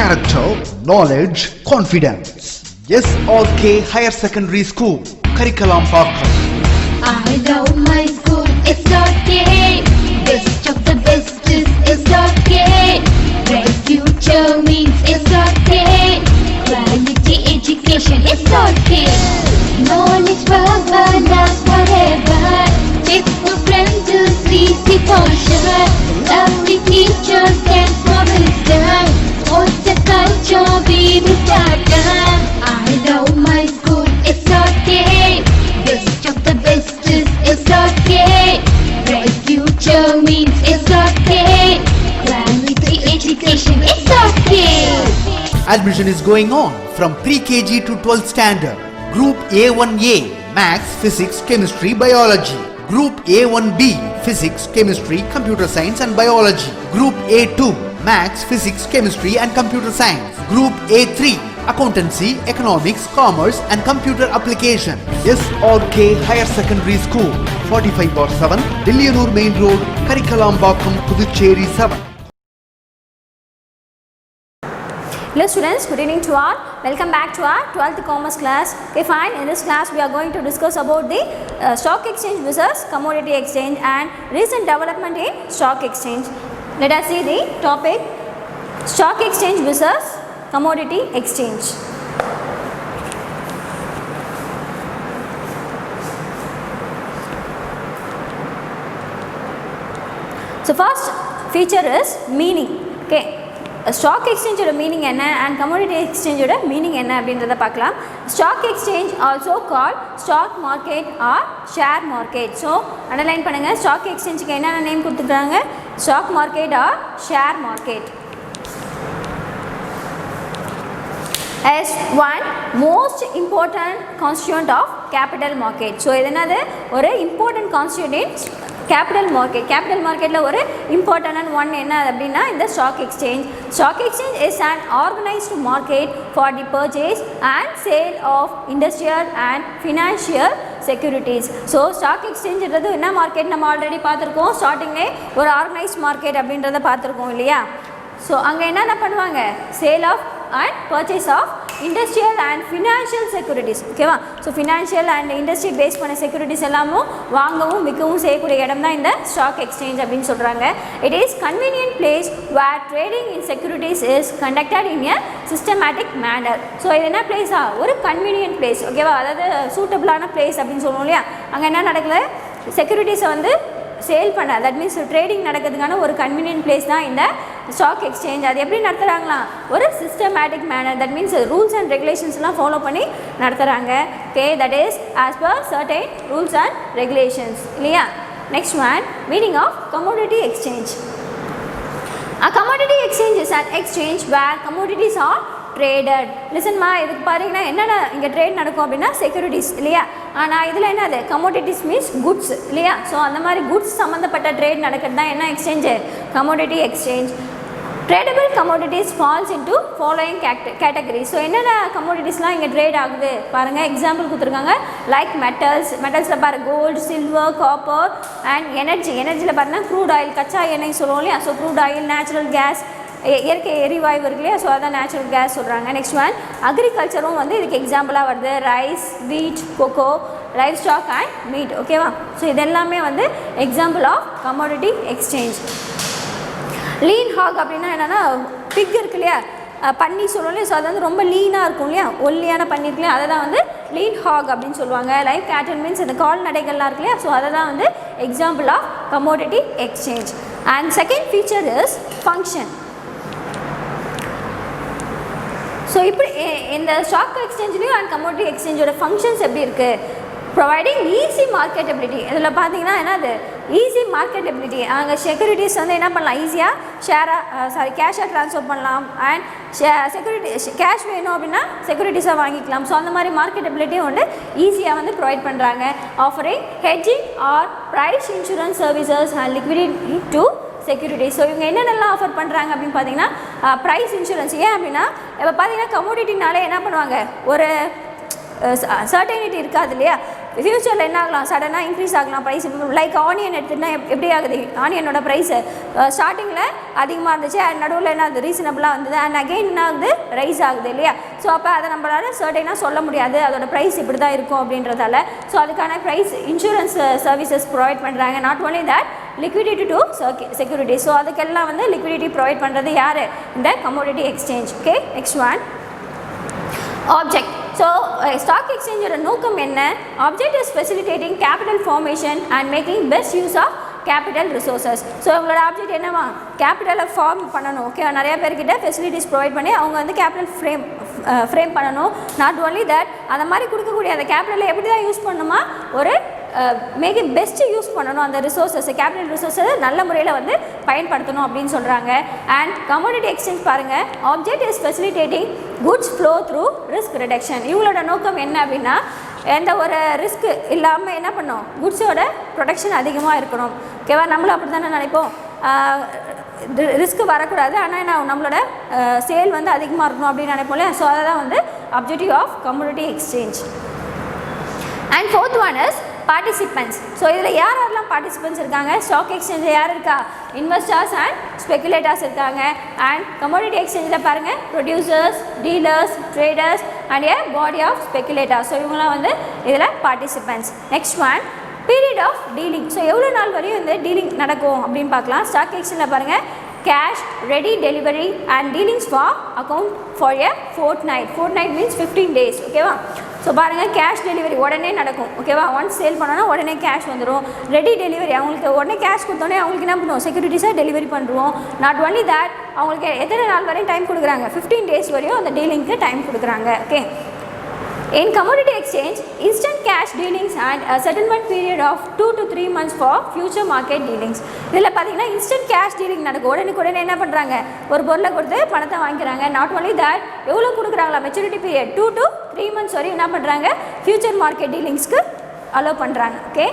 character, knowledge, confidence. SRK Higher Secondary School, Karikalambakkam. I love my school, SRK. Best of the best is SRK. Bright future means SRK. Quality education, SRK. Knowledge forever, love forever. Check friends to see for sure. Lovely teachers can promise them. What's the culture we will start them. I love my school, SRK. Best of the best is SRK. Bright future means SRK. Quality education, SRK. Admission is going on from pre-KG to 12th standard. Group A1A, Maths, Physics, Chemistry, Biology. Group A1B, Physics, Chemistry, Computer Science and Biology. Group A2, Maths, Physics, Chemistry and Computer Science. Group A3, Accountancy, Economics, Commerce and Computer Application. SRK Higher Secondary School, 45/7, Dilliyanur Main Road, Karikalambakkam, Puducherry 7. Hello students, good evening to all. Welcome back to our 12th commerce class. Okay, fine. In this class we are going to discuss about the stock exchange versus commodity exchange and recent development in stock exchange. Let us see the topic: stock exchange versus commodity exchange. So first feature is meaning. Okay, stock எக்ஸ்சேஞ்சோட meaning என்ன and commodity எக்ஸ்சேஞ்சோட meaning என்ன அப்படின்றத பார்க்கலாம். Stock exchange also call stock market or share market. So underline பண்ணுங்கள், stock எக்ஸ்சேஞ்சுக்கு என்னென்ன name கொடுத்துருக்காங்க? Stock market or share market. as one most important constituent of capital market. So இது என்னது? ஒரு important constituent in capital market. capital marketல ஒரு important one என்ன அப்படின்னா இந்த stock exchange. stock exchange is an organized market for the purchase and sale of industrial and financial securities. So stock எக்ஸ்சேஞ்சுன்றது என்ன market நம்ம ஆல்ரெடி பார்த்துருக்கோம். ஸ்டார்டிங்லே ஒரு ஆர்கனைஸ்ட் மார்க்கெட் அப்படின்றத பார்த்துருக்கோம் இல்லையா? ஸோ அங்கே என்னென்ன பண்ணுவாங்க? Sale of and purchase of industrial and financial securities. ஓகேவா? So financial and industry base பண்ண செக்யூரிட்டிஸ் எல்லாமும் வாங்கவும் விற்கவும் செய்யக்கூடிய இடம் தான் இந்த ஸ்டாக் எக்ஸ்சேஞ்ச் அப்படின்னு சொல்கிறாங்க. It is convenient place where trading in securities is conducted in a systematic manner. So இது என்ன பிளேஸா? ஒரு கன்வீனியன்ட் பிளேஸ். ஓகேவா? அதாவது சூட்டபிளான பிளேஸ் அப்படின்னு சொல்லுவோம் இல்லையா? அங்கே என்ன நடக்கல? செக்யூரிட்டிஸை வந்து சேல் பண்ண, தட் மீன்ஸ் ட்ரேடிங் நடக்கிறதுக்கான ஒரு கன்வீனியன்ட் பிளேஸ் தான் இந்த ஸ்டாக் எக்ஸ்சேஞ்ச். அது எப்படி நடத்துகிறாங்களா? ஒரு systematic manner, that means rules and ரெகுலேஷன்ஸ்லாம் ஃபாலோ பண்ணி நடத்துகிறாங்க. Okay, that is as per certain rules and regulations இல்லையா? Next one, meaning of commodity exchange. A commodity exchange is an exchange where commodities are traded. லிசன்மா, இதுக்கு பாருங்கன்னா என்னென்ன இங்கே trade நடக்கும் அப்படின்னா securities இல்லையா? ஆனால் இதில் என்னது? கமோடிட்டிஸ் மீன்ஸ் குட்ஸ் இல்லையா? ஸோ அந்த மாதிரி குட்ஸ் சம்மந்தப்பட்ட ட்ரேட் நடக்கிறது தான் என்ன exchange? Commodity exchange. Tradable commodities falls into following category. So என்னென்ன கமோடிட்டிஸ்லாம் இங்கே ட்ரேட் ஆகுது பாருங்கள். எக்ஸாம்பிள் கொடுத்துருக்காங்க. லைக் மெட்டல்ஸில் பாருங்கள் gold, silver, copper and energy. எனர்ஜியில் பாருங்கள் க்ரூட் ஆயில், கச்சா எண்ணெய் சொல்லுவோம் இல்லையா? So crude oil, natural gas, இயற்கை எரிவாயு இருக்கு இல்லையா? ஸோ அதான் நேச்சுரல் கேஸ் சொல்கிறாங்க. நெக்ஸ்ட் ஒன், அக்ரிகல்ச்சரும் வந்து இதுக்கு எக்ஸாம்பிளாக வருது. Rice, wheat, cocoa, livestock and meat. ஓகேவா? ஸோ இதெல்லாமே வந்து example of commodity exchange. Lean hog அப்படின்னா என்னென்னா பிக் இருக்கு இல்லையா? பன்னி சொல்லுவோம் இல்லையா? ஸோ அது வந்து ரொம்ப லீனாக இருக்கும் இல்லையா? ஒல்லியான பன்னி இருக்கு இல்லையா? அதை தான் வந்து லீன் ஹாக் அப்படின்னு சொல்லுவாங்க. லைக் கேட்டில் மீன்ஸ் இந்த கால்நடைகள்லாம் இருக்கு இல்லையா? ஸோ அதை தான் வந்து example of commodity exchange. And second feature is function. So இப்படி இந்த ஸ்டாக் எக்ஸ்சேஞ்ச்லேயும் அண்ட் கமோடிட்டி எக்ஸ்சேஞ்சோட ஃபங்க்ஷன்ஸ் எப்படி இருக்குது? Providing easy marketability. இதில் பார்த்தீங்கன்னா என்னது? Easy marketability. அங்கே செக்யூரிட்டிஸ் வந்து என்ன பண்ணலாம்? ஈஸியாக கேஷாக ட்ரான்ஸ்ஃபர் பண்ணலாம். அண்ட் செக்யூரிட்டி கேஷ் வேணும் அப்படின்னா செக்யூரிட்டிஸாக வாங்கிக்கலாம். ஸோ அந்த மாதிரி மார்க்கெட்டபிலிட்டியும் வந்து ஈஸியாக வந்து ப்ரொவைட் பண்ணுறாங்க. Offering hedging or price insurance services and liquidity to security. So இவங்க என்னென்னலாம் ஆஃபர் பண்ணுறாங்க அப்படின்னு பார்த்தீங்கன்னா ப்ரைஸ் இன்சூரன்ஸ். ஏன் அப்படின்னா இப்போ பார்த்தீங்கன்னா கமோடிட்டினாலே என்ன பண்ணுவாங்க? ஒரு சர்டைனிட்டி இருக்காது இல்லையா? ஃப்யூச்சரில் என்ன ஆகலாம், சடனாக இன்க்ரீஸ் ஆகலாம் ப்ரைஸ். லைக் ஆனியன் எடுத்துகிட்டா எப்படி ஆகுது, ஆனியனோட ப்ரைஸு ஸ்டார்டிங்கில் அதிகமாக இருந்துச்சு அண்ட் நடுவில் என்ன ஆகுது ரீசனபிளாக வந்தது அண்ட் அகெயின் என்ன ஆகுது ரைஸ் ஆகுது இல்லையா. ஸோ அப்போ அதை நம்மளால் சர்டைனாக சொல்ல முடியாது அதோட ப்ரைஸ் இப்படி தான் இருக்கும் அப்படின்றதால. ஸோ அதுக்கான ப்ரைஸ் இன்சூரன்ஸ் சர்வீசஸ் ப்ரொவைட் பண்ணுறாங்க. Not only that liquidity to security. So அதுக்கெல்லாம் வந்து லிக்விடிட்டி ப்ரொவைட் பண்ணுறது யார், இந்த commodity exchange. Okay, next one object. So stock எக்ஸ்சேஞ்சோட நோக்கம் என்ன, object is facilitating capital formation and making best use of capital resources. So உங்களோட ஆப்ஜெக்ட் என்னவா, கேபிட்டலை ஃபார்ம் பண்ணணும். ஓகே, நிறைய பேர்கிட்ட ஃபெசிலிட்டிஸ் ப்ரொவைட் பண்ணி அவங்க வந்து கேபிட்டல் ஃப்ரேம் பண்ணணும். நாட் ஒன்லி தட், அந்த மாதிரி கொடுக்கக்கூடிய அந்த கேபிட்டலை எப்படி தான் யூஸ் பண்ணணுமா, ஒரு மேக் இட் பெஸ்ட்டு யூஸ் பண்ணணும். அந்த ரிசோர்ஸஸ் கேபிட்டல் ரிசோர்ஸை நல்ல முறையில் வந்து பயன்படுத்தணும் அப்படின்னு சொல்கிறாங்க. அண்ட் கமோடிட்டி எக்ஸ்சேஞ்ச் பாருங்கள், object is facilitating goods flow through risk reduction. இவங்களோட நோக்கம் என்ன அப்படின்னா எந்த ஒரு ரிஸ்க் இல்லாமல் என்ன பண்ணணும், குட்ஸோட ப்ரொடக்ஷன் அதிகமாக இருக்கணும். ஓகேவா, நம்மளும் அப்படி தானே நினைப்போம், ரிஸ்க் வரக்கூடாது ஆனால் என்ன நம்மளோட சேல் வந்து அதிகமாக இருக்கணும் அப்படின்னு நினைப்போம் இல்லையா. ஸோ அதை தான் வந்து objective of commodity exchange. And fourth one is participants. So இதில் யாரெல்லாம் பார்ட்டிசிபென்ட்ஸ் இருக்காங்க, ஸ்டாக் எக்ஸ்சேஞ்சில் யார் இருக்கா, இன்வெஸ்டர்ஸ் அண்ட் ஸ்பெகுலேட்டர்ஸ் இருக்காங்க. அண்ட் கமோடிட்டி எக்ஸ்சேஞ்சில் பாருங்கள் producers, dealers, traders and a body of speculators. So இவங்களாம் வந்து இதில் participants. Next one period of dealing. So எவ்வளோ நாள் வரையும் இந்த டீலிங் நடக்கும் அப்படின்னு பார்க்கலாம். ஸ்டாக் எக்ஸ்சேஞ்சில் பாருங்கள் cash, ready delivery and dealings for account for a fortnight. fortnight means 15 days. ஓகேவா, ஸோ பாருங்கள் கேஷ் டெலிவரி உடனே நடக்கும். ஓகேவா, ஒன்ஸ் சேல் பண்ணோன்னா உடனே கேஷ் வந்துடும். ரெடி டெலிவரி அவங்களுக்கு உடனே கேஷ் கொடுத்தோன்னே அவங்களுக்கு என்ன பண்ணுவோம், செக்யூரிட்டிஸாக டெலிவரி பண்ணுறோம். நாட் ஒன்லி தட், அவங்களுக்கு எத்தனை நாள் வரையும் டைம் கொடுக்குறாங்க, 15 days வரையும் அந்த டீலிங்க்கு டைம் கொடுக்குறாங்க. Okay, in commodity exchange, instant cash dealings and a settlement period of 2 to 3 months for future market dealings. இதில் பார்த்தீங்கன்னா இன்ஸ்டன்ட் கேஷ் டீலிங் நடக்கும். உடனே என்ன பண்ணுறாங்க, ஒரு பொருளை கொடுத்து பணத்தை வாங்கிக்கிறாங்க. நாட் ஒன்லி தட், எவ்வளோ கொடுக்குறாங்களா மெச்சூரிட்டி பீரியட் 2 to 3 months வரையும் என்ன பண்ணுறாங்க, ஃபியூச்சர் மார்க்கெட் டீலிங்ஸ்க்கு அலோவ் பண்ணுறாங்க. Okay,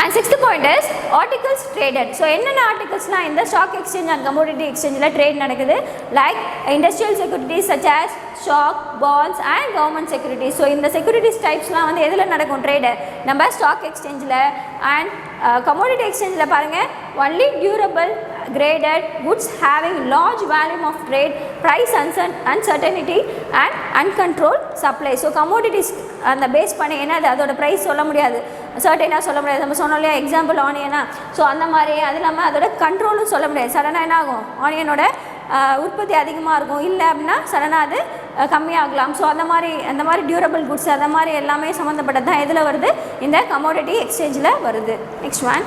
and sixth point is articles traded. So என்னென்ன ஆர்டிகல்ஸ்லாம் இந்த ஸ்டாக் எக்ஸ்சேஞ்ச் அண்ட் கமோடிட்டி எக்ஸ்சேஞ்சில் ட்ரேட் நடக்குது, like industrial securities such as stock, bonds and government securities. So இந்த செக்யூரிட்டிஸ் டைப்ஸ்லாம் வந்து எதில் நடக்கும், ட்ரேடு நம்ம ஸ்டாக் எக்ஸ்சேஞ்சில். அண்ட் கமோடிட்டி எக்ஸ்சேஞ்சில் பாருங்கள் only durable graded goods having large volume of trade, price uncertainty and uncontrolled supply. So commodities அந்த பேஸ் பண்ணி என்னது, அதோட ப்ரைஸ் சொல்ல முடியாது, சர்டைனாக சொல்ல முடியாது. நம்ம சொன்னோம் இல்லையா எக்ஸாம்பிள் ஆனியனா, ஸோ அந்த மாதிரி அது இல்லாமல் அதோட கண்ட்ரோலும் சொல்ல முடியாது. சடனாக என்ன ஆகும், ஆனியனோட உற்பத்தி அதிகமாக இருக்கும், இல்லை அப்படின்னா சடனாக அது கம்மியாகலாம். ஸோ அந்த மாதிரி டியூரபிள் குட்ஸ் அந்த மாதிரி எல்லாமே சம்மந்தப்பட்டது தான் எதில் வருது, இந்த கமோடிட்டி எக்ஸ்சேஞ்சில் வருது. Next one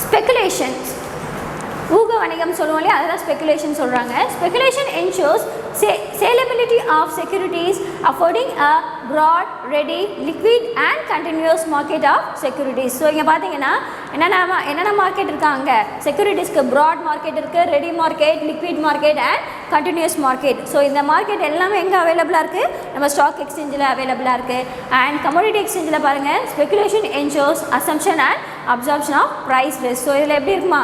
speculations. ஊக வணிகம் சொல்லுவோம் இல்லையா, அதுதான் ஸ்பெகுலேஷன் சொல்கிறாங்க. Speculation ensures saleability of securities, affording a broad, ready, liquid and continuous market of securities. So இங்கே பார்த்தீங்கன்னா என்னென்ன மார்க்கெட் இருக்காங்க, செக்யூரிட்டிஸ்க்கு ப்ராட் மார்க்கெட் இருக்குது, ready market, liquid market and continuous market. So இந்த மார்க்கெட் எல்லாமே எங்கே அவைலபிளாக இருக்குது, நம்ம ஸ்டாக் எக்ஸ்சேஞ்சில் அவைலபிளாக இருக்குது. அண்ட் கமோடிட்டி எக்ஸ்சேஞ்சில் பாருங்கள் speculation ensures assumption and absorption of price risk. So இதில் எப்படி இருக்குமா,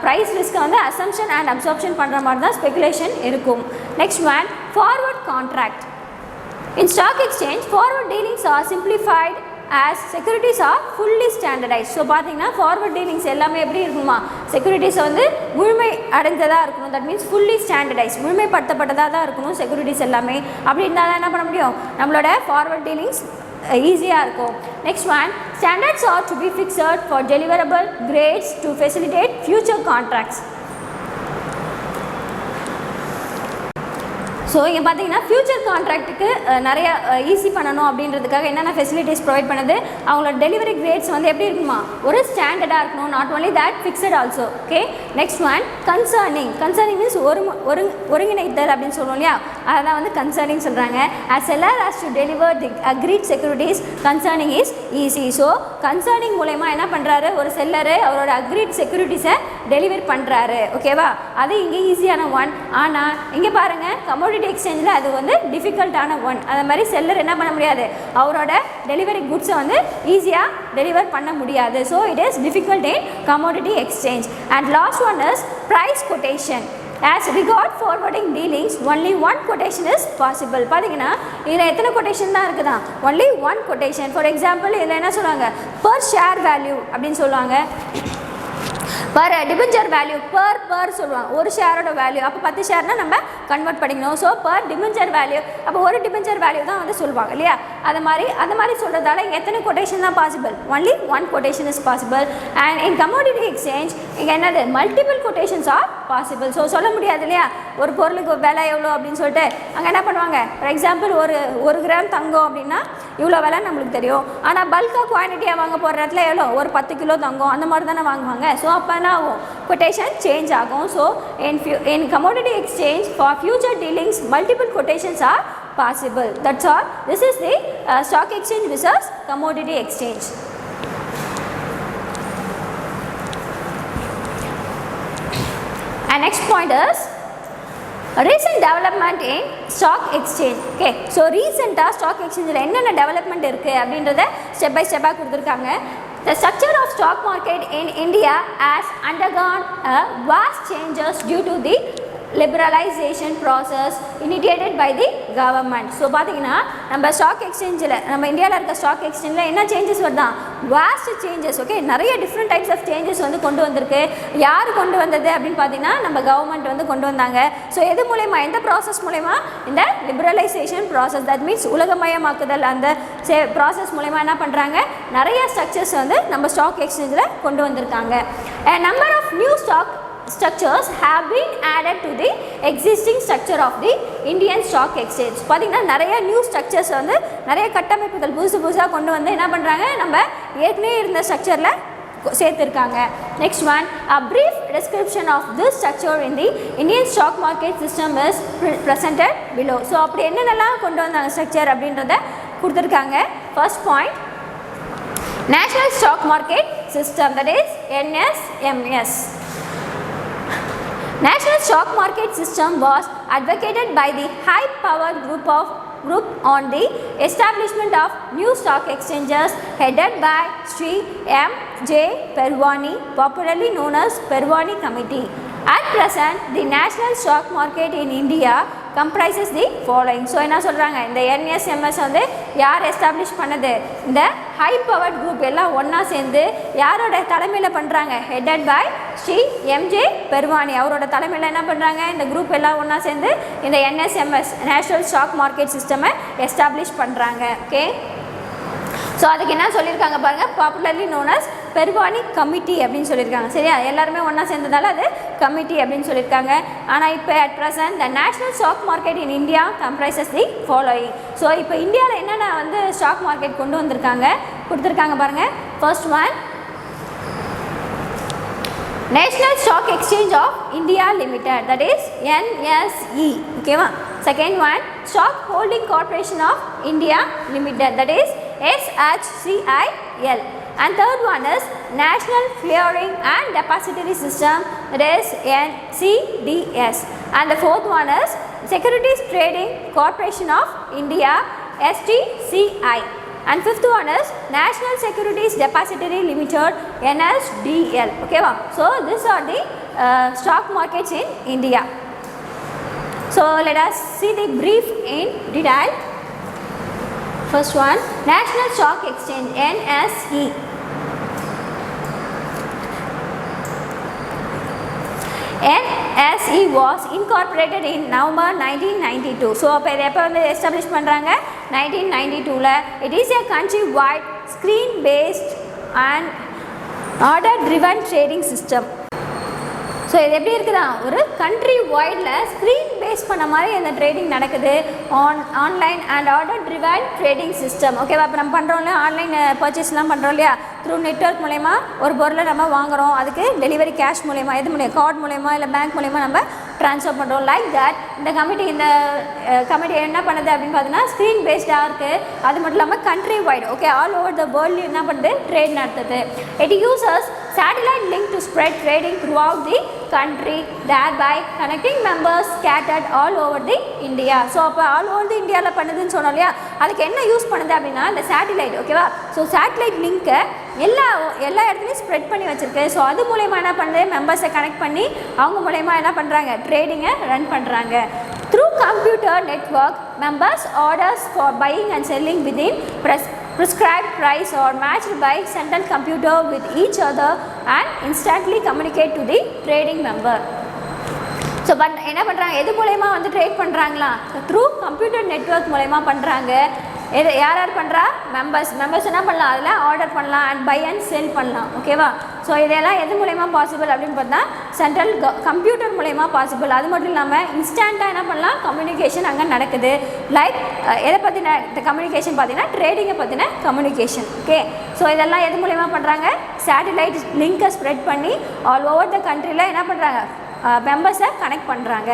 ப்ரைஸ் ரிஸ்க்கை வந்து அசம்ஷன் அண்ட் அப்சார்ப்ஷன் பண்ணுற மாதிரி தான் ஸ்பெகுலேஷன் இருக்கும். Next one forward contract. In stock exchange, forward dealings are simplified as securities are fully standardized. So பார்த்தீங்கன்னா forward dealings எல்லாமே எப்படி இருக்குமா, செக்யூரிட்டிஸை வந்து முழுமை அடைந்ததாக இருக்கணும். தட் மீன்ஸ் ஃபுல்லி ஸ்டாண்டர்டைஸ், முழுமைப்படுத்தப்பட்டதாக தான் இருக்கணும் செக்யூரிட்டிஸ் எல்லாமே. அப்படி இருந்தால் தான் என்ன பண்ண முடியும், நம்மளோட ஃபார்வர்ட் டீலிங்ஸ் ஈஸியாக இருக்கும். Next one standards are to be fixed for deliverable grades to facilitate future contracts. So இங்கே பார்த்தீங்கன்னா ஃபியூச்சர் கான்ட்ராக்ட்டுக்கு நிறைய ஈஸி பண்ணணும் அப்படின்றதுக்காக என்னென்ன ஃபெசிலிட்டிஸ் ப்ரொவைட் பண்ணுது, அவங்களோட டெலிவரி கிரேட்ஸ் வந்து எப்படி இருக்குமா, ஒரு ஸ்டாண்டர்டாக இருக்கணும். Not only that, fixed also. Okay, next one concerning. Concerning means ஒருங்கிணைத்தல் அப்படின்னு சொல்லுவோம் இல்லையா, அதை தான் வந்து கன்சர்னிங் சொல்கிறாங்க. as seller has to deliver the agreed securities, concerning is easy. So concerning மூலயமா என்ன பண்ணுறாரு, ஒரு செல்லரு அவரோட அக்ரீட் செக்யூரிட்டிஸை டெலிவரி பண்ணுறாரு. ஓகேவா, அது இங்கே ஈஸியான ஒன். ஆனால் இங்கே பாருங்கள் கமோடிட்டி எக்ஸ்சேஞ்சில் அது வந்து டிஃபிகல்ட்டான ஒன். அது மாதிரி செல்லர் என்ன பண்ண முடியாது, அவரோட டெலிவரி குட்ஸை வந்து ஈஸியாக டெலிவர் பண்ண முடியாது. So it is difficult in commodity exchange. And last one is price quotation. as regard forwarding dealings only one quotation is possible. பார்த்தீங்கன்னா இதில் எத்தனை கொட்டேஷன் தான் இருக்குதா? only one quotation. For example இதில் என்ன சொல்லுவாங்க? per share value அப்படின்னு சொல்லுவாங்க, per டிபெஞ்சர் வேல்யூ per சொல்லுவாங்க, ஒரு ஷேரோட வேல்யூ. அப்போ 10 ஷேர்னா நம்ம கன்வெர்ட் பண்ணிக்கணும். ஸோ per டிபெஞ்சர் வேல்யூ, அப்போ ஒரு டிபெஞ்சர் வேல்யூ தான் வந்து சொல்லுவாங்க இல்லையா? அது மாதிரி சொல்கிறதால இங்கே எத்தனை கொட்டேஷன் தான் possible? Only one quotation is possible. And in commodity exchange இங்கே என்னது? Multiple quotations R possible. So சொல்ல முடியாது இல்லையா ஒரு பொருளுக்கு விலை எவ்வளோ அப்படின்னு சொல்லிட்டு. அங்கே என்ன பண்ணுவாங்க? ஃபார் எக்ஸாம்பிள் ஒரு கிராம் தங்கம் அப்படின்னா இவ்வளோ விலை நம்மளுக்கு தெரியும். ஆனால் பல்காக குவான்டிட்டியாக வாங்க போகிற இடத்துல எவ்வளோ? ஒரு 10 கிலோ தங்கம் அந்த மாதிரி தானே வாங்குவாங்க. ஸோ அப்போ என்ன ஆகும்? quotation change ஆகும். So in commodity exchange for future dealings multiple quotations are possible. That's all. This is the stock exchange versus commodity exchange. And next point is recent development in stock exchange. Okay, so recent stock exchange la enna development irukku அப்படின்றத step by step கொடுத்திருக்காங்க. The structure of stock market in India has undergone a vast changes due to the liberalization process initiated by the government. So பார்த்தீங்கன்னா நம்ம stock எக்ஸ்சேஞ்சில், நம்ம இந்தியாவில் இருக்க stock எக்ஸ்சேஞ்சில் என்ன சேஞ்சஸ் வருதான்? Vast changes. ஓகே, நிறைய டிஃப்ரெண்ட் டைப்ஸ் ஆஃப் சேஞ்சஸ் வந்து கொண்டு வந்திருக்கு. யார் கொண்டு வந்தது அப்படின்னு பார்த்தீங்கன்னா நம்ம கவர்மெண்ட் வந்து கொண்டு வந்தாங்க. ஸோ எது மூலயமா? எந்த ப்ராசஸ் மூலயமா? இந்த லிபரலைசேஷன் ப்ராசஸ். தட் மீன்ஸ் உலகமயமாக்குதல். அந்த ப்ராசஸ் மூலயமா என்ன பண்ணுறாங்க? நிறைய ஸ்ட்ரக்சர்ஸ் வந்து நம்ம ஸ்டாக் எக்ஸ்சேஞ்சில் கொண்டு வந்திருக்காங்க. A number of new stock structures have been added to the existing structure of the Indian stock exchange. பார்த்தீங்கன்னா நிறைய நியூ ஸ்ட்ரக்சர்ஸ் வந்து நிறைய கட்டமைப்புகள் புதுசாக கொண்டு வந்து என்ன பண்ணுறாங்க? நம்ம ஏற்கனவே இருந்த ஸ்ட்ரக்சரில் சேர்த்துருக்காங்க. Next one, a brief description of this structure in the Indian stock market system is presented below. So அப்படி என்னென்னலாம் கொண்டு வந்தாங்க ஸ்ட்ரக்சர் அப்படின்றத கொடுத்துருக்காங்க. First point, national stock market system, that is NSMS. National stock market system was advocated by the high-powered group on the establishment of new stock exchanges headed by Sri M.J. Perwani, popularly known as Perwani Committee. At present, the national stock market in India comprises the following. So என்ன சொல்கிறாங்க? இந்த NSMS வந்து யார் establish பண்ணது? இந்த high powered group எல்லாம் ஒன்றா சேர்ந்து யாரோட தலைமையில் பண்ணுறாங்க? Headed by Shri MJ Pherwani. அவரோட தலைமையில் என்ன பண்ணுறாங்க? இந்த குரூப் எல்லாம் ஒன்றா சேர்ந்து இந்த NSMS நேஷ்னல் ஸ்டாக் மார்க்கெட் சிஸ்டமை எஸ்டாப்ளிஷ் பண்ணுறாங்க. ஓகே, ஸோ அதுக்கு என்ன சொல்லியிருக்காங்க பாருங்கள்? Popularly known as Pherwani committee அப்படின்னு சொல்லியிருக்காங்க. சரியா? எல்லாருமே ஒன்றா சேர்ந்ததால் அது கமிட்டி அப்படின்னு சொல்லியிருக்காங்க. ஆனால் இப்போ at present the national stock market in India comprises the following. So இப்போ இந்தியாவில் என்னென்ன வந்து ஸ்டாக் மார்க்கெட் கொண்டு வந்திருக்காங்க கொடுத்துருக்காங்க பாருங்கள். First one, National Stock Exchange of India Limited, that is NSE. ஓகேவா? Second one, Stock Holding Corporation of India Limited, that is SHCIL. And third one is National Clearing and Depository System, that is NCDS. And the fourth one is Securities Trading Corporation of India, STCI. And fifth one is National Securities Depository Limited, NSDL. Okay, so these are the stock markets in India. So let us see the brief in detail. First one, National Stock Exchange, NSE. NSE was incorporated in November 1992. So அப்போ இதை எப்போ வந்து establish பண்ணுறாங்க? 1992. It is a country-wide screen-based and order-driven trading system. So இது எப்படி இருக்குதா? ஒரு country வைடில் screen base பண்ண மாதிரி இந்த ட்ரேடிங் நடக்குது. Online and order driven trading system. ஓகேவா? இப்போ நம்ம பண்ணுறோம் இல்லையா, ஆன்லைன் பர்ச்சேஸ்லாம் பண்ணுறோம் இல்லையா, த்ரூ நெட்வொர்க் மூலயமா ஒரு பொருளை நம்ம வாங்குகிறோம். அதுக்கு டெலிவரி கேஷ் மூலயமா, எது மூலியம், கார்டு மூலயமா இல்லை பேங்க் மூலயமா நம்ம ட்ரான்ஸ்ஃபர் பண்ணுறோம். லைக் தட் இந்த கமிட்டி என்ன பண்ணுது அப்படின்னு பார்த்தீங்கன்னா ஸ்க்ரீன் பேஸ்டாக இருக்குது. அது மட்டும் இல்லாமல் countrywide, okay, all over the world என்ன பண்ணுது? ட்ரேட் நடத்துது. It uses satellite link to spread trading throughout the country, thereby connecting members scattered all over the India. So அப்போ ஆல் ஓவர் தி இந்தியாவில் பண்ணுதுன்னு சொன்னோம் இல்லையா, அதுக்கு என்ன யூஸ் பண்ணுது அப்படின்னா இந்த சேட்டிலைட். ஓகேவா? ஸோ சேட்டிலைட் லிங்க்கை எல்லா இடத்துலையும் ஸ்ப்ரெட் பண்ணி வச்சுருக்கு. ஸோ அது மூலயமா என்ன பண்ணுது, மெம்பர்ஸை கனெக்ட் பண்ணி அவங்க மூலயமா என்ன பண்ணுறாங்க, ட்ரேடிங்கை ரன் பண்ணுறாங்க. Through computer network, members orders for buying and selling within prescribed price or matched by central computer with each other and instantly communicate to the trading member. So என்ன பண்ணுறாங்க, எது மூலயமா வந்து ட்ரேட் பண்ணுறாங்களா, த்ரூ கம்ப்யூட்டர் நெட்ஒர்க் மூலயமா பண்ணுறாங்க. யார் பண்ணுறா, மெம்பர்ஸ் என்ன பண்ணலாம், அதில் ஆர்டர் பண்ணலாம் அண்ட் பை அண்ட் செல் பண்ணலாம். ஓகேவா? ஸோ இதெல்லாம் எது மூலயமா பாசிபிள் அப்படின்னு பார்த்தா சென்ட்ரல் கம்ப்யூட்டர் மூலயமா பாசிபிள். அது மட்டும் இல்லாமல் இன்ஸ்டண்ட்டாக என்ன பண்ணலாம், கம்யூனிகேஷன் அங்கே நடக்குது. லைக் எதை பற்றின கம்யூனிகேஷன் பார்த்தீங்கன்னா ட்ரேடிங்கை பற்றின கம்யூனிகேஷன். ஓகே, ஸோ இதெல்லாம் எது மூலயமா பண்ணுறாங்க, சேட்டலைட் லிங்கை ஸ்ப்ரெட் பண்ணி ஆல் ஓவர் த கண்ட்ரியில் என்ன பண்ணுறாங்க, மெம்பர்ஸை கனெக்ட் பண்ணுறாங்க.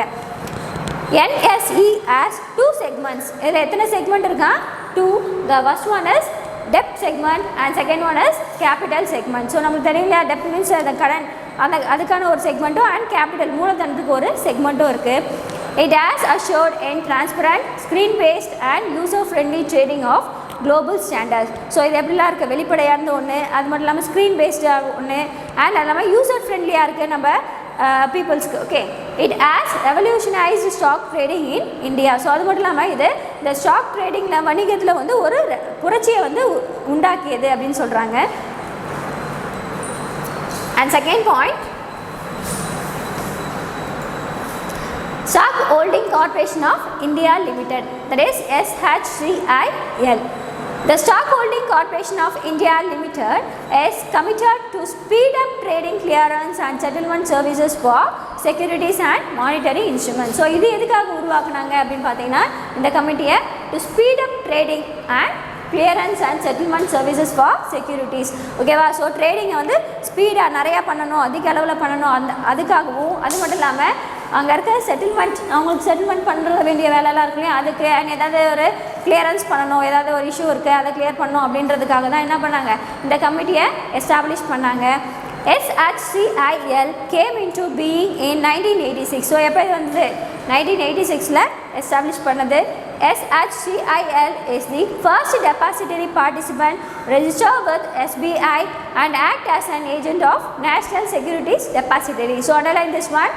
NSE has 2 segments. இதில் எத்தனை செக்மெண்ட் இருக்கா, 2. The first one is debt segment and second one is capital segment. So நமக்கு தெரியல, debt means அந்த கடன், அதுக்கான ஒரு செக்மெண்ட்டும் அண்ட் கேபிட்டல் மூலதனத்துக்கு ஒரு செக்மெண்ட்டும் இருக்குது. It has assured and transparent, screen based and user friendly trading of global standards. So இது எப்படிலாம் இருக்குது, வெளிப்படையான ஒன்று, அது மட்டும் இல்லாமல் ஸ்க்ரீன் பேஸ்டாக ஒன்று, அண்ட் அது இல்லாமல் யூசர் ஃப்ரெண்ட்லியாக இருக்குது நம்ம பீப்புள்ஸ்க்கு. Okay, it has revolutionised stock trading in India. So அது மட்டும் இல்லாமல் இது இந்த ஸ்டாக் ட்ரேடிங்கில் வணிகத்தில் வந்து ஒரு புரட்சியை வந்து உண்டாக்கியது அப்படின்னு சொல்கிறாங்க. And second point, Stock Holding Corporation of India Limited, that is SHCIL. The Stock Holding Corporation of India Limited is committed to speed up trading clearance and settlement services for securities and monetary instruments. So இது எதுக்காக உருவாக்குனாங்க அப்படின்னு பார்த்தீங்கன்னா இந்த கமிட்டியை to speed up trading and clearance and settlement services for securities. ஓகேவா? So ட்ரேடிங்கை வந்து ஸ்பீடாக நிறையா பண்ணணும், அதிக அளவில் பண்ணணும், அதுக்காகவும், அது மட்டும் இல்லாமல் அங்கே இருக்க செட்டில்மெண்ட், அவங்களுக்கு செட்டில்மெண்ட் பண்ணுற வேண்டிய வேலையெல்லாம் இருக்கு இல்லையா, அதுக்கு அண்ட் ஏதாவது ஒரு கிளியரன்ஸ் பண்ணணும், ஏதாவது ஒரு இஷ்யூ இருக்குது அதை கிளியர் பண்ணணும் அப்படின்றதுக்காக தான் என்ன பண்ணாங்க, இந்த கமிட்டியை எஸ்டாப்ளிஷ் பண்ணாங்க. SHCIL came into being in 1986. So எப்போ இது வந்து 1986 எஸ்டாப்ளிஷ் பண்ணது. SHCIL is the first depository participant registered with SBI and act as an agent of National Securities Depository. So underline this one.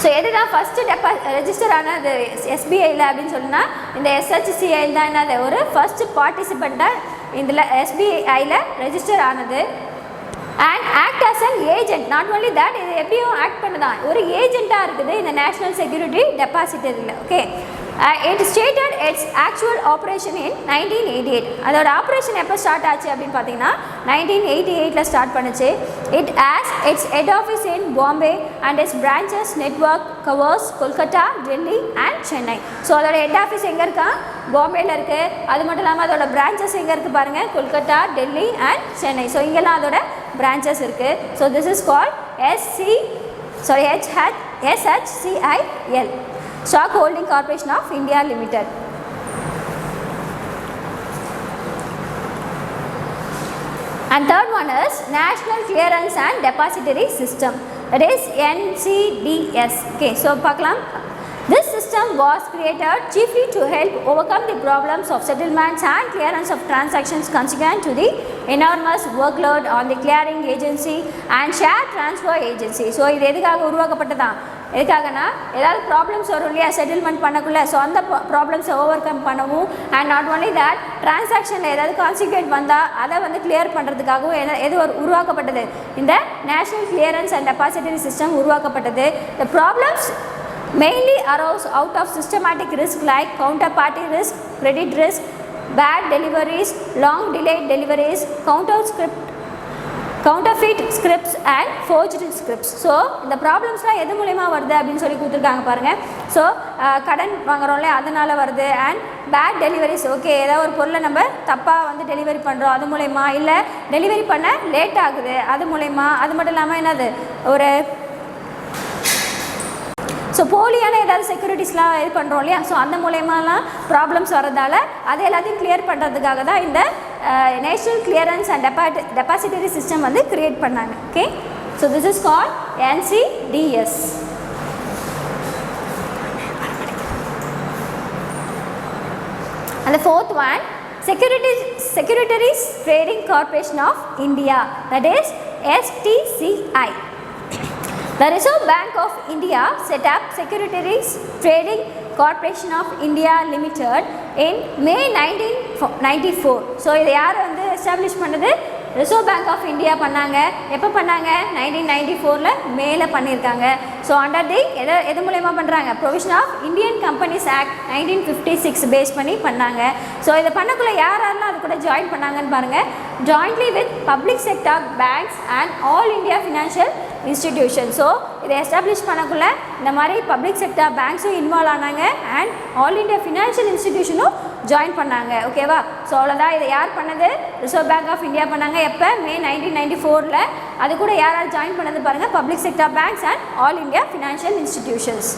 So எதுதான் first register ஆனது எஸ்பிஐயில் அப்படின்னு சொன்னால் இந்த SHCIL தான் என்னது ஒரு ஃபஸ்ட்டு பார்ட்டிசிபெண்ட்டாக இதில் எஸ்பிஐயில் ரெஜிஸ்டர் ஆனது. And act as an agent, not only that, இது எப்படியும் ஆக்ட் பண்ணுதான் ஒரு ஏஜெண்ட்டாக இருக்குது இந்த நேஷ்னல் செக்யூரிட்டி டெபாசிட்டரியில். Okay, it started its actual operation in 1988. அதோட ஆப்ரேஷன் எப்போ ஸ்டார்ட் ஆச்சு அப்படின்னு பார்த்தீங்கன்னா 1988 ஸ்டார்ட் பண்ணுச்சு. It as it's head office in Bombay and it's branches network covers Kolkata, Delhi and Chennai. So அதோட ஹெட் ஆஃபீஸ் எங்கே இருக்கா, பாம்பேயில் இருக்குது. அது மட்டும் இல்லாமல் அதோட பிரான்ச்சஸ் எங்கே இருக்குது பாருங்கள், கொல்கத்தா, டெல்லி அண்ட் சென்னை. ஸோ இங்கெல்லாம் அதோட பிரான்ச்சஸ் இருக்குது. So this is called SHCIL, Stock Holding Corporation of India Limited. And third one is National Clearance and Depository System, that is NCDS. Okay, so பார்க்கலாம். This system was created chiefly to help overcome the problems of settlements and clearance of transactions consequent to the enormous workload on the clearing agency and share transfer agency. So இது எதுக்காக உருவாக்கப்பட்டதா, எதுக்காகனா ஏதாவது problems வரும் இல்லையா settlement பண்ணக்குள்ள, so அந்த ப்ராப்ளம்ஸை over come பண்ணவும் and not only that டிரான்சாக்ஷனில் ஏதாவது consequent வந்தால் அதை வந்து கிளியர் பண்ணுறதுக்காகவும் எது உருவாக்கப்பட்டது, இந்த national clearance and depository system உருவாக்கப்பட்டது. The problems mainly arose out of systematic risk like counterparty risk, credit risk, bad deliveries, long delayed deliveries, counterfeit scripts and forged scripts. So இந்த ப்ராப்ளம்ஸ்லாம் எது மூலயமா வருது அப்படின்னு சொல்லி கொடுத்துருக்காங்க பாருங்கள். ஸோ கடன் வாங்குறோம்ல அதனால் வருது. அண்ட் பேட் டெலிவரிஸ், ஓகே ஏதாவது ஒரு பொருளை நம்ம தப்பாக வந்து டெலிவரி பண்ணுறோம் அது மூலயமா, இல்லை டெலிவரி பண்ண லேட் ஆகுது அது மூலயமா. அது மட்டும் இல்லாமல் என்னது ஒரு ஸோ போலியான ஏதாவது செக்யூரிட்டிஸ்லாம் இது பண்ணுறோம் இல்லையா, ஸோ அந்த மூலயமாலாம் ப்ராப்ளம்ஸ் வரதால் அது எல்லாத்தையும் கிளியர் பண்ணுறதுக்காக தான் இந்த national clearance and depository system வந்து கிரியேட் பண்ணாங்க. Okay, so this is called NCDS. And the fourth one, Securities Trading Corporation of India, that is STCI. The Reserve Bank of India set up Securities Trading Corporation of India Limited in May 1994. So இதை யார் வந்து establish பண்ணது? Reserve bank of India பண்ணாங்க. எப்போ பண்ணாங்க? 1994 மேலே பண்ணியிருக்காங்க. So under the எது மூலயமா பண்ணுறாங்க? Provision of Indian companies act 1956 base பண்ணி பண்ணாங்க. ஸோ இதை பண்ணக்குள்ளே யாரெல்லாம் அது கூட ஜாயின் பண்ணாங்கன்னு பாருங்கள். Jointly with public sector banks and all India financial institution. So இதை எஸ்டாப்ளிஷ் பண்ணக்குள்ளே இந்த மாதிரி பப்ளிக் செக்டார் பேங்க்ஸும் இன்வால்வ் ஆனாங்க அண்ட் ஆல் இந்தியா ஃபினான்ஷியல் இன்ஸ்டிடியூஷனும் ஜாயின் பண்ணாங்க. ஓகேவா? ஸோ அவ்வளோதான். இதை யார் பண்ணது? ரிசர்வ் பேங்க் ஆஃப் இந்தியா பண்ணாங்க. எப்போ? மே 1994. அது கூட யார் யார் ஜாயின் பண்ணது பாருங்கள். Public sector banks and all India financial institutions.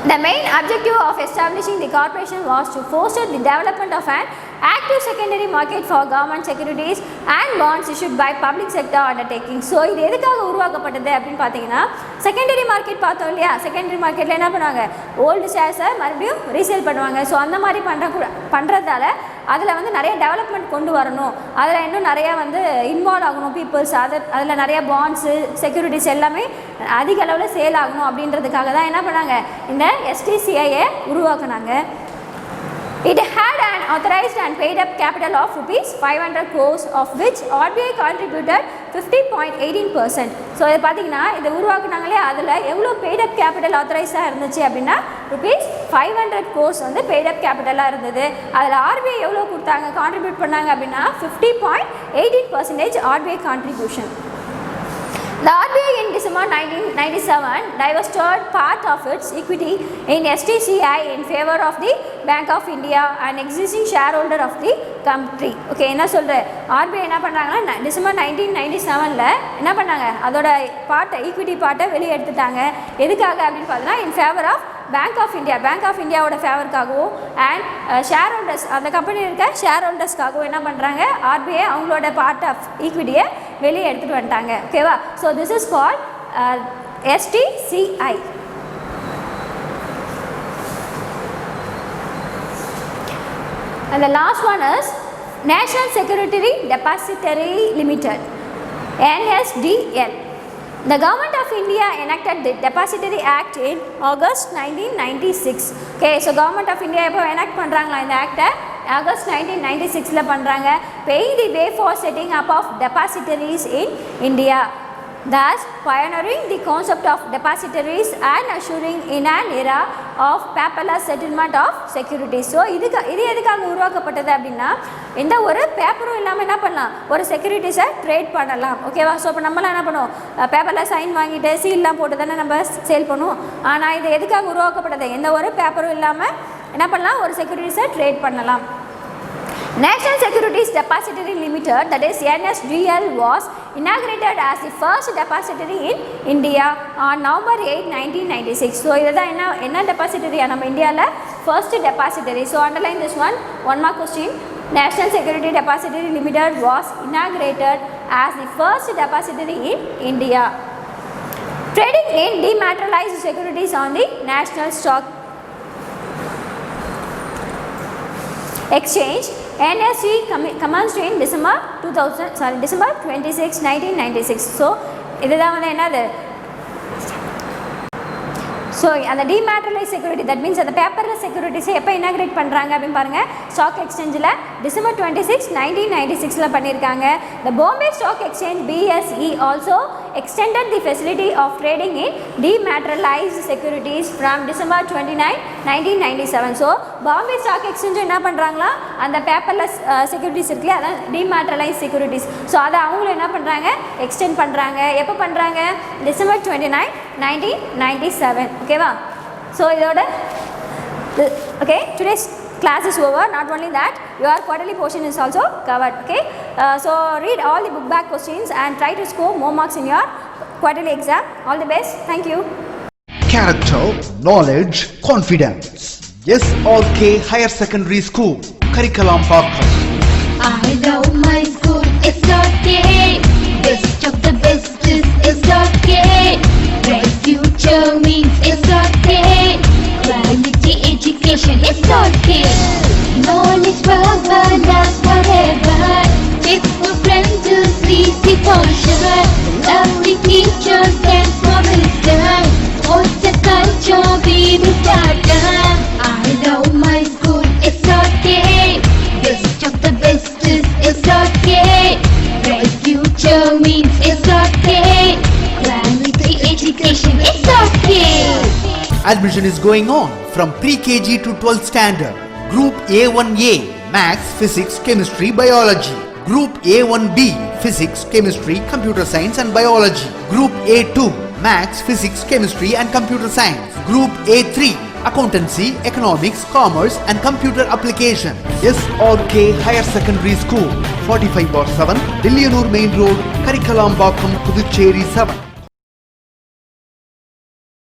The main objective of establishing the corporation was to foster the development of an active secondary market for government securities and bonds issued by public sector undertakings. So இது எதுக்காக உருவாக்கப்பட்டது அப்படின்னு பார்த்தீங்கன்னா, secondary market பார்த்தோம் இல்லையா? Secondary மார்க்கெட்டில் என்ன பண்ணுவாங்க? ஓல்டு ஷேர்ஸை மறுபடியும் ரீசேல் பண்ணுவாங்க. ஸோ அந்த மாதிரி பண்ணுறதால அதில் வந்து நிறைய டெவலப்மெண்ட் கொண்டு வரணும், அதில் இன்னும் நிறையா வந்து இன்வால்வ் ஆகணும் பீப்புள்ஸ், அதில் நிறைய பாண்ட்ஸு செக்யூரிட்டிஸ் எல்லாமே அதிக அளவில் சேல் ஆகணும் அப்படின்றதுக்காக தான் என்ன பண்ணாங்க? இந்த STCIயை உருவாக்குனாங்க. It had an authorized and paid up capital of rupees 500 crores, of which RBI contributed 50.18%. So இதை பார்த்தீங்கன்னா இதை உருவாக்குனாங்களே, அதில் எவ்வளோ பெய்ட் அப் கேபிட்டல் ஆத்தரைஸாக இருந்துச்சு அப்படின்னா rupees 500 crores வந்து பெய்ட் அப் கேபிட்டலாக இருந்தது. அதில் RBI எவ்வளோ கொடுத்தாங்க, கான்ட்ரிபியூட் பண்ணாங்க அப்படின்னா 50.18% RBI contribution. The RBI in December 1997 divested part of its equity in STCI in favor of the Bank of India, an existing shareholder of the company. Okay, என்ன சொல்கிறேன்? RBI என்ன பண்ணுறாங்கன்னா டிசம்பர் 1997 என்ன பண்ணாங்க? அதோட ஈக்விட்டி பார்ட்டை வெளியே எடுத்துட்டாங்க. எதுக்காக அப்படின்னு பார்த்தோன்னா in favour of bank of India, bank of இந்தியாவோட ஃபேவருக்காகவும் அண்ட் ஷேர் ஹோல்டர்ஸ், அந்த கம்பெனியில் இருக்க ஷேர் ஹோல்டர்ஸ்க்காகவும் என்ன பண்ணுறாங்க? RBI அவங்களோட பார்ட் ஆஃப் ஈக்விட்டியை வெளியே எடுத்துகிட்டு வந்துட்டாங்க. ஓகேவா? So this is called STCI. And the last one is National Security Depository Limited, NSDL. The Government of India enacted the Depository Act in August 1996. Okay, so Government of India எப்போ enact பண்ணுறாங்களா இந்த ஆக்டை? August 1996 பண்ணுறாங்க. Paying the way for setting up of depositories in India, thus pioneering the concept of depositories and assuring in an era of paperless settlement of securities. So இது எதுக்காக உருவாக்கப்பட்டது அப்படின்னா, எந்த ஒரு பேப்பரும் இல்லாமல் என்ன பண்ணலாம்? ஒரு செக்யூரிட்டிஸை ட்ரேட் பண்ணலாம். ஓகேவா? ஸோ இப்போ நம்மளாம் என்ன பண்ணுவோம்? பேப்பரில் சைன் வாங்கிட்டு சீல்லாம் போட்டு தானே நம்ம சேல் பண்ணுவோம். ஆனால் இது எதுக்காக உருவாக்கப்பட்டது? எந்த ஒரு பேப்பரும் இல்லாமல் என்ன பண்ணலாம்? ஒரு செக்யூரிட்டிஸை ட்ரேட் பண்ணலாம். National Securities Depository Limited, that is NSDL, was inaugurated as the first depository in India on November 8, 1996. So இதுதான் என்ன depository நம்ம இந்தியாவில் first depository. So underline this one more question. National Security Depository Limited was inaugurated as the first depository in India. Trading in dematerialized securities on the National Stock Exchange, NSE commenced in December 26, 1996. So இதுதான் வந்து என்னது? So அந்த டிமேட்டரலைஸ் security, that means அந்த paperless செக்யூரிட்டிஸை எப்போ inaugurate பண்ணுறாங்க அப்படின்னு பாருங்கள். Stock எக்ஸ்சேஞ்சில் December 26, 1996 பண்ணியிருக்காங்க. The Bombay stock exchange BSE also extended the facility of trading in dematerialized securities from December 29, 1997. So Bombay stock எக்ஸ்சேஞ்சும் என்ன பண்ணுறாங்களா? அந்த பேப்பர்லெஸ் செக்யூரிட்டிஸ் இருக்குல்லையா, அதான் டிமேட்டரலைஸ் செக்யூரிட்டிஸ். ஸோ அதை அவங்களும் என்ன பண்ணுறாங்க? எக்ஸ்டெண்ட் பண்ணுறாங்க. எப்போ பண்ணுறாங்க? December 29, 1997. ஓகேவா? ஸோ இதோட okay, today's class is over. Not only that, your quarterly portion is also covered. Okay, so read all the book back questions and try to score more marks in your quarterly exam. All the best. Thank you. Character, knowledge, confidence. SRK Higher Secondary School, Curriculum Podcast. I love my school, SRK. Best of the best is SRK. Bright future means SRK. Quality education, SRK. Knowledge for is okay. Quality education is okay. Admission is going on from pre-KG to 12th standard. Group A1A, Maths, Physics, Chemistry, Biology. Group A1B, Physics, Chemistry, Computer Science and Biology. Group A2, Maths, Physics, Chemistry and Computer Science. Group A3, Accountancy, Economics, Commerce and Computer Application. SRK Higher Secondary School, 45/7, Dillianur Main Road, Karikalambakkam, Puducherry 7.